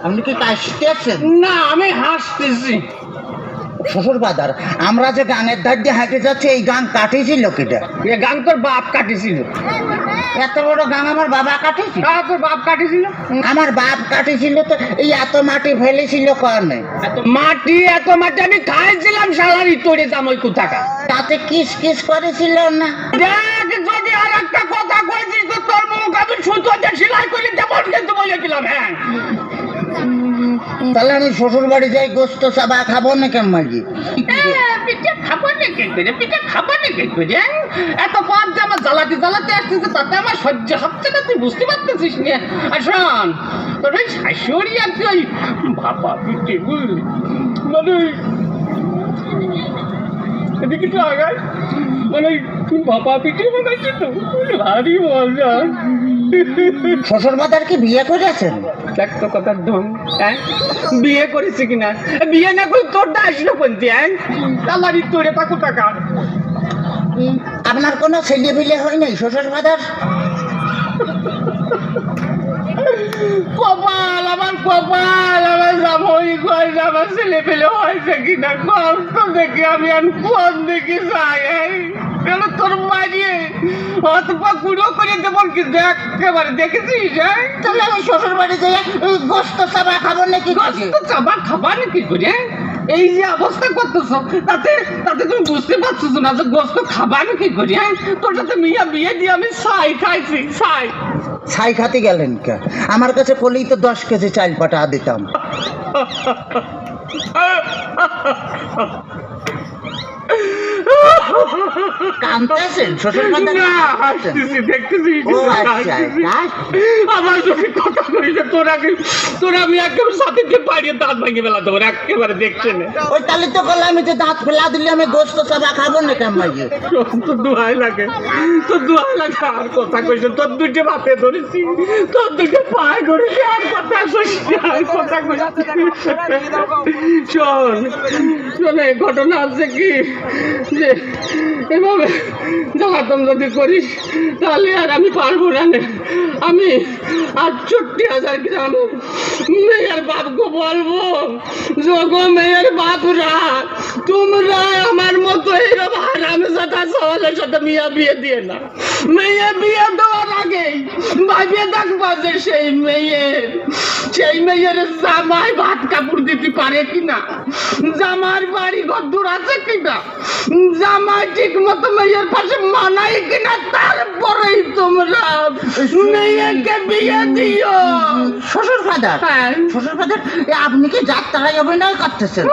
আপনি কি কাশতেছেন? না, আমি হাসতেছি। শ্বশুর বাদার, আমরা যে গানের ধার দিয়ে হাঁটে যাচ্ছি, এই গান কাটিয়েছিল কেটা? এ গান তোর বাপ কাটিছিল। এত বড় গান আমার বাবা কাটিয়েছিল? হ্যাঁ, তোর বাপ কাটিছিল। আমার বাপ কাটিয়েছিল তো এই এত মাটি ফেলেছিল কারণে। এত মাটি আমি খাইছিলাম শালারি তোরে জামাই কোথাকা। তাতে কিস কিস করেছিল না? দেখ, যদি আর একটা কথা কইছিস তো তোর মুখ আমি সুতোতে সেলাই করে দেবো কিন্তু বলে দিলাম। হ্যাঁ, তাহলে আমি শ্বশুর বাড়ি যাই গোস্ত চাবা খাবো না কেমন? পিঠে খাবো না কে করে, পিঠে খাবো না কে করে? এত পথ যে আমার জ্বালাতে আসতেছে, তাতে আমার সহ্য হচ্ছে না, তুই বুঝতে পারতেছিস না। আর শোন, তোর ওই শাশুড়ি আর তুই ওই ভাপা পিঠে বুঝলি, মানে এদিকে তো আগায়, মানে তুই ভাপা পিঠে বানাইছি তো, ভারী মজা। শ্বশুর বাদার কি বিয়ে করেছেন? দেখ তো কথার ঢং। হ্যাঁ, বিয়ে করেছে কিনা? বিয়ে না করে তোর দা আসলো কোনটি? হ্যাঁ, আমারই তোরে তাকু টাকা। আপনার কোনো ছেলে বিলে হয় নাই শ্বশুর বাদার? কপাল আমার, কপাল আমার, জামাই কয় আমার ছেলে পেলে হয়েছে কিনা কষ্ট দেখি আমি আর কোন দেখি যাই। কেন তোর মারিয়ে অত পা কুড়ো করে দেবো কি? দেখ একেবারে দেখেছিস? তাহলে আমি শ্বশুর বাড়ি যাই গোস্ত চাবা খাবো নাকি? গোস্ত চাবা খাবা নাকি করে? এই যে অবস্থা করতেছ, তাতে তুমি বুঝতে পারছো না যে গোস্ত খাবা নাকি করে? তোর সাথে মিয়া বিয়ে দিয়ে আমি ছাই খাইছি, ছাই। ছাই খাতে গেলেন কে? আমার কাছে পলেই তো 10 কেজি চাল পাঠা দিতাম। কাঁদতেছেন শ্বশুর বাদার? না, হাসতেছি, দেখতেছিস? ও আচ্ছা, আমার যদি কথা করিস তোর আমি একেবারে সাথে দিয়ে পাড়িয়ে দাঁত ভাঙিয়ে ফেলা দেবো একেবারে, দেখছে না। ওই তাহলে তো বললাম আমি যে দাঁত ফেলা দিলে আমি গোস্ত চাবা খাবো না কেমন? তোর দোহাই লাগে, আর কথা কইছে, তোর দুটো বাপে ধরেছি, তোর দুটো পায়ে ধরেছি, আর কথা কইছি, শোন, এই ঘটনা আছে কি যে এভাবে জ্বালাতন যদি করিস তাহলে আর আমি পারবো না। আমি 68,000 গ্রামের মেয়ের বাপকে বলবো, যোগো মেয়ের বাপরা, তোমরা আমার মতো এরকম হারামজাদা সওয়ালের সাথে মিয়া বিয়ে দিয়ে না। মেয়ে বিয়ে দেওয়ার আগে ভাবিয়ে দেখবা যে সেই মেয়ের জামাই ভাত কাপড় দিতে পারে কিনা, জামার বাড়ি ঘর আছে কিনা, জামাই ঠিক মতো মেয়ের পাশে মানাই কিনা, তারপরেই তোমরা মেয়েকে বিয়ে দিও। শ্বশুর ফাদার, হ্যাঁ, শ্বশুর ফাদার, আপনি কি যাত্রায় অভিনয় করতেছেন?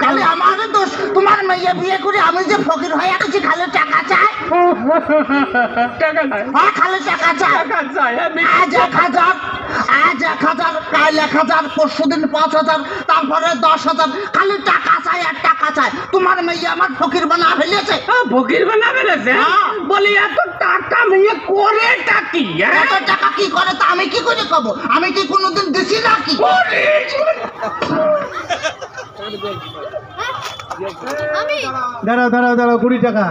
খালি আমারই দোষ, তোমার মেয়ে বিয়ে করে আমি যে ফকির হয়ে গেছি, খালি টাকা চাই, খালি টাকা চাই। আজ 1,000, আজ 1,000, কাল 1,000, পরশুদিন 5,000, তারপরে 10,000, খালি টাকা চাই আর টাকা চাই। তোমার মেয়ে আমার ফকির বানা ফেলেছে। ফকির বানা ফেলেছে? বলি এত টাকা মেয়ে করে টাকি? এত টাকা কি করে তা আমি কি করে কব? আমি কি কোনোদিন দিছি নাকি? দাঁড়াও 20 টাকা।